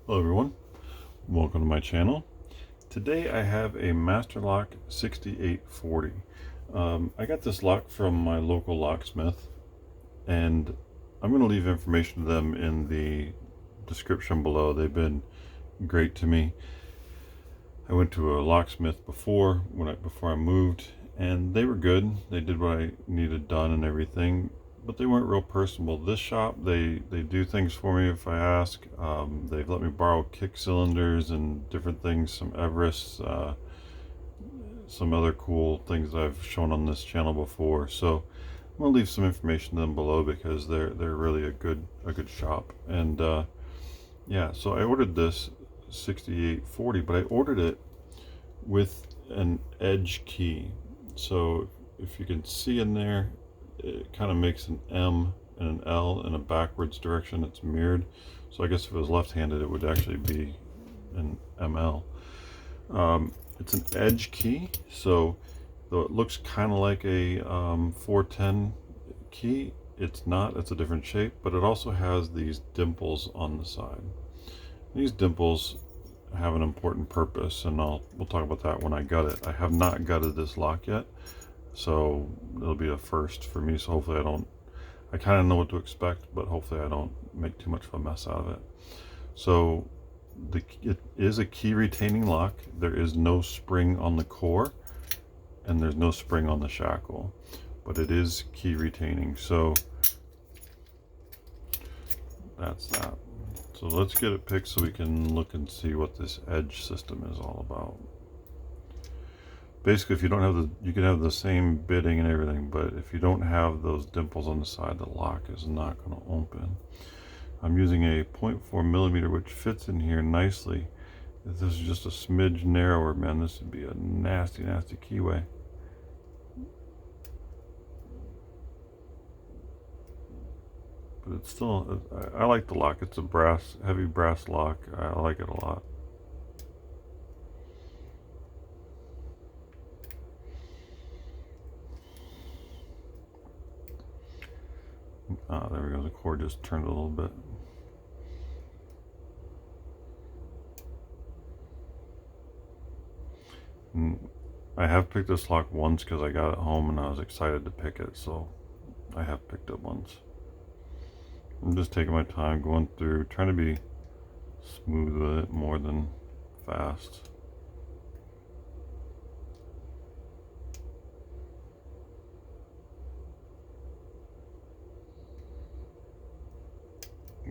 Hello everyone, welcome to my channel. Today I have a Masterlock 6840. I got this lock from my local locksmith, and I'm going to leave information to them in the description below. They've been great to me. I went to a locksmith before I moved, and they were good. They did what I needed done and everything, but they weren't real personable. This shop, they do things for me if I ask. They've let me borrow kick cylinders and different things, some Everest, some other cool things that I've shown on this channel before. So I'm gonna leave some information to them below because they're really a good shop. And yeah, so I ordered this 6840, but I ordered it with an edge key. So if you can see in there, it kind of makes an M and an L in a backwards direction. It's mirrored. So I guess if it was left-handed, it would actually be an ML. It's an edge key, so though it looks kind of like a 410 key, it's not. It's a different shape, but it also has these dimples on the side. These dimples have an important purpose, and we'll talk about that when I gut it. I have not gutted this lock yet, so it'll be a first for me. So hopefully I kind of know what to expect, but hopefully I don't make too much of a mess out of it. So it is a key retaining lock. There is no spring on the core, and there's no spring on the shackle, but it is key retaining. So that's that. So let's get it picked so we can look and see what this edge system is all about. Basically, if you don't have you can have the same bitting and everything, but if you don't have those dimples on the side, the lock is not going to open. I'm using a 0.4 millimeter, which fits in here nicely. If this is just a smidge narrower, man, this would be a nasty, nasty keyway. But it's still, I like the lock. It's a heavy brass lock. I like it a lot. There we go. The cord just turned a little bit. I have picked this lock once because I got it home and I was excited to pick it, so I have picked it once. I'm just taking my time going through, trying to be smooth with it more than fast.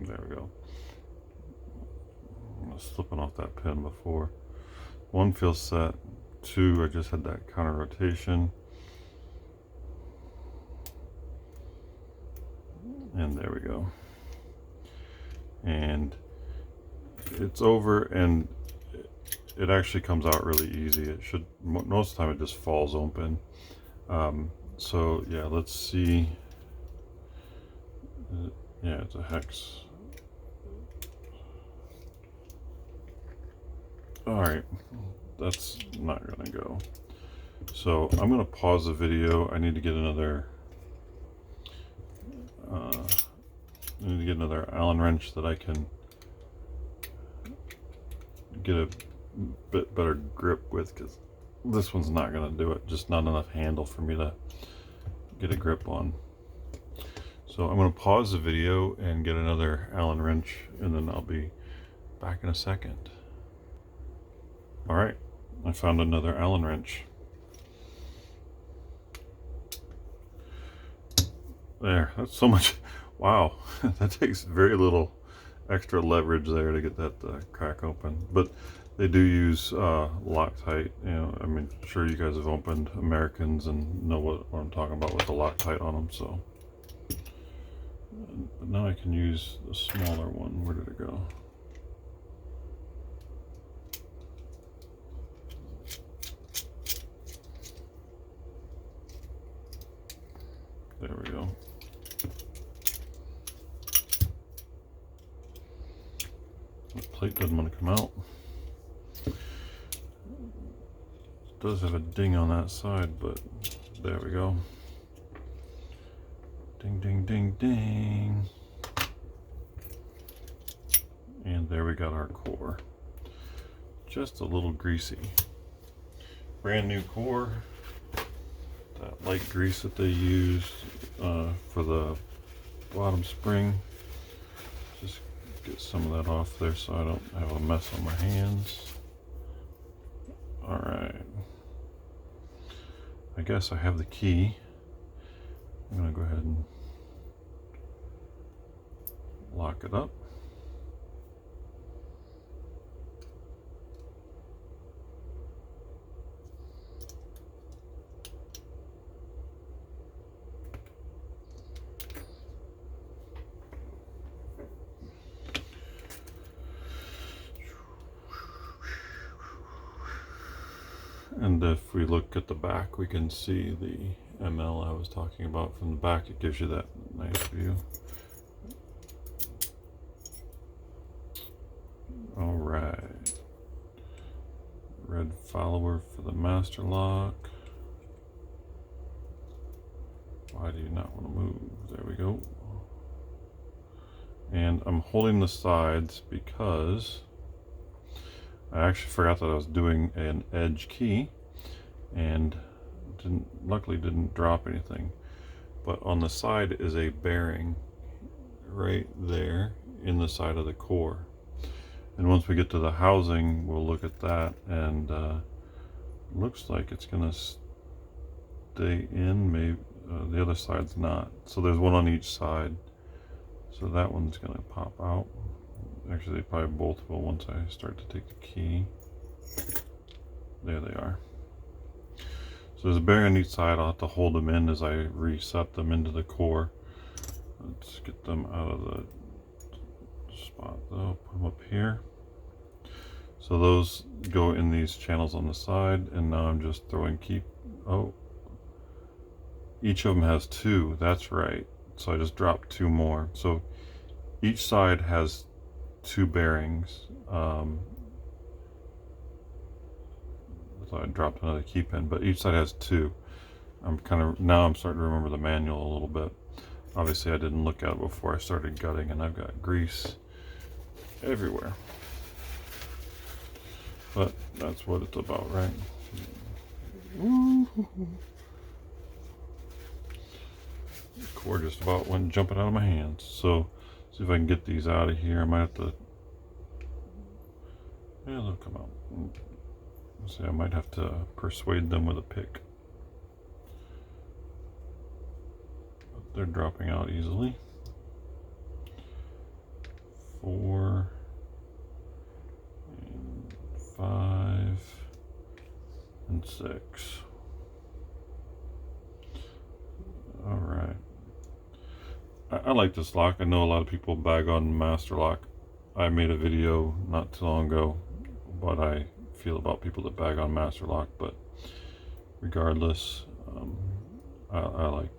There we go. I was slipping off that pin before. One feels set. Two, I just had that counter rotation. And there we go. And it's over, and it actually comes out really easy. It should, most of the time it just falls open. So yeah, let's see. Yeah, it's a hex. All right, that's not gonna go. So I'm gonna pause the video. I need to get another Allen wrench that I can get a bit better grip with, because this one's not gonna do it. Just not enough handle for me to get a grip on. So I'm gonna pause the video and get another Allen wrench, and then I'll be back in a second. All right, I found another Allen wrench. There, that's so much. Wow, that takes very little extra leverage there to get that crack open. But they do use Loctite. You know, I mean, sure you guys have opened Americans and know what I'm talking about with the Loctite on them. So, but now I can use the smaller one. Where did it go? There we go. The plate doesn't want to come out. It does have a ding on that side, but there we go. Ding, ding, ding, ding. And there we got our core. Just a little greasy. Brand new core. That light grease that they used for the bottom spring. Just get some of that off there so I don't have a mess on my hands. Alright. I guess I have the key. I'm going to go ahead and lock it up. And if we look at the back, we can see the ML I was talking about from the back. It gives you that nice view. All right. Red follower for the Masterlock. Why do you not want to move? There we go. And I'm holding the sides because I actually forgot that I was doing an edge key and luckily didn't drop anything. But on the side is a bearing right there in the side of the core. And once we get to the housing, we'll look at that, and looks like it's gonna stay in. Maybe the other side's not. So there's one on each side. So that one's gonna pop out. Actually, they probably both will once I start to take the key. There they are. So there's a bearing on each side. I'll have to hold them in as I reset them into the core. Let's get them out of the spot though. Put them up here. So those go in these channels on the side, and now I'm just throwing oh, each of them has two. That's right. So I just dropped two more. So each side has two bearings. I thought I dropped another key pin, but each side has two. I'm starting to remember the manual a little bit. Obviously I didn't look at it before I started gutting, and I've got grease everywhere. But that's what it's about, right? The cord just about went jumping out of my hands. So see if I can get these out of here. I might have to, yeah, they'll come out. See, I might have to persuade them with a pick. But they're dropping out easily. 4 and 5 and 6. All right. I like this lock. I know a lot of people bag on Masterlock. I made a video not too long ago what I feel about people that bag on Masterlock, but regardless, I like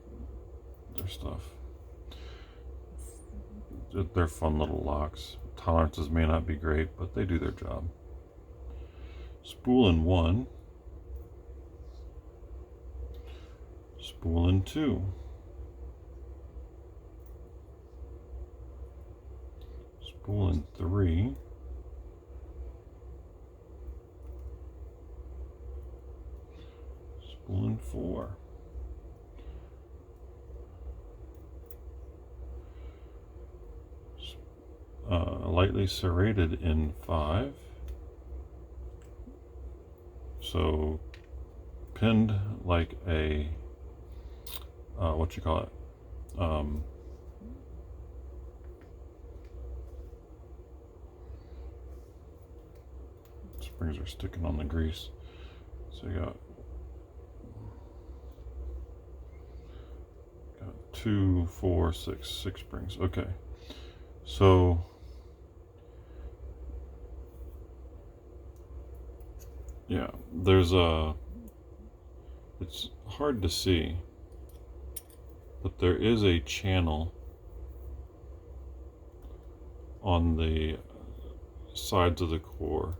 their stuff. They're fun little locks. Tolerances may not be great, but they do their job. Spool in 1. Spool in 2. Spool in 3. Spool in 4. Lightly serrated in 5. So pinned like a what you call it, springs are sticking on the grease. So you got 2, 4, 6 springs. Okay, so yeah, there's it's hard to see, but there is a channel on the sides of the core.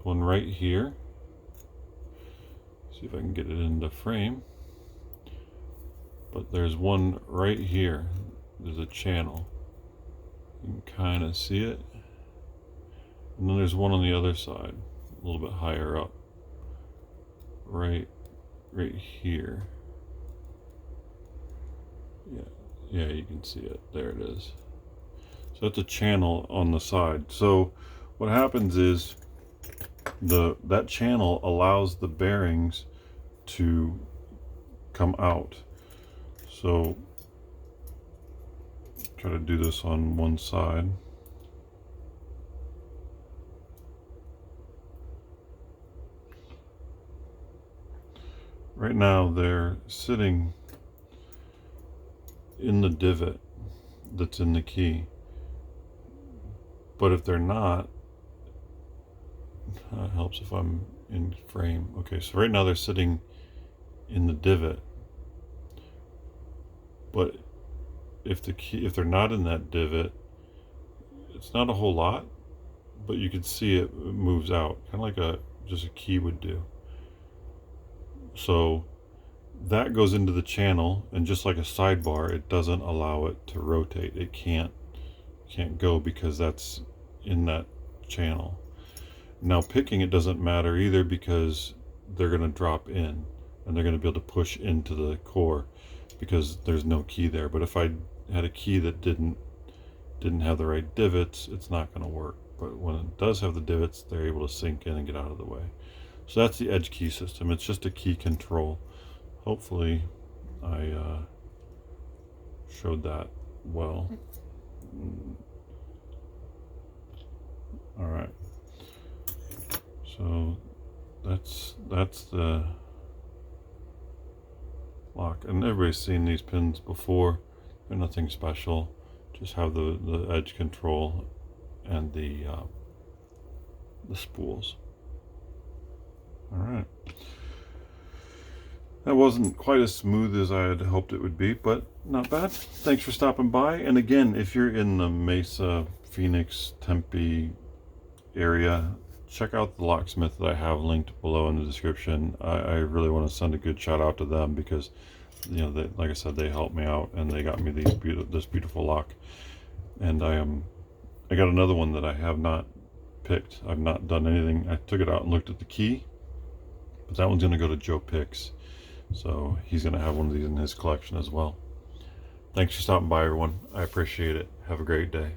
One right here. See if I can get it into frame. But there's one right here. There's a channel. You can kind of see it. And then there's one on the other side, a little bit higher up, right here. Yeah, you can see it. There it is. So it's a channel on the side. So what happens is that channel allows the bearings to come out. So try to do this on one side. Right now they're sitting in the divot that's in the key. But if they're not, it helps if I'm in frame. Okay, so right now they're sitting in the divot. But if they're not in that divot, it's not a whole lot, but you can see it moves out, kind of like just a key would do. So that goes into the channel, and just like a sidebar, it doesn't allow it to rotate. It can't go because that's in that channel. Now picking it doesn't matter either, because they're going to drop in and they're going to be able to push into the core because there's no key there. But if I had a key that didn't have the right divots, it's not going to work. But when it does have the divots, they're able to sink in and get out of the way. So that's the edge key system. It's just a key control. Hopefully I showed that well. All right. So that's the lock, and everybody's seen these pins before. They're nothing special. Just have the edge control and the spools. All right. That wasn't quite as smooth as I had hoped it would be, but not bad. Thanks for stopping by. And again, if you're in the Mesa, Phoenix, Tempe area, check out the locksmith that I have linked below in the description. I really want to send a good shout out to them because, you know, they, like I said, they helped me out and they got me this beautiful lock. And I got another one that I have not picked. I've not done anything. I took it out and looked at the key, but that one's going to go to Joe Picks. So he's going to have one of these in his collection as well. Thanks for stopping by, everyone. I appreciate it. Have a great day.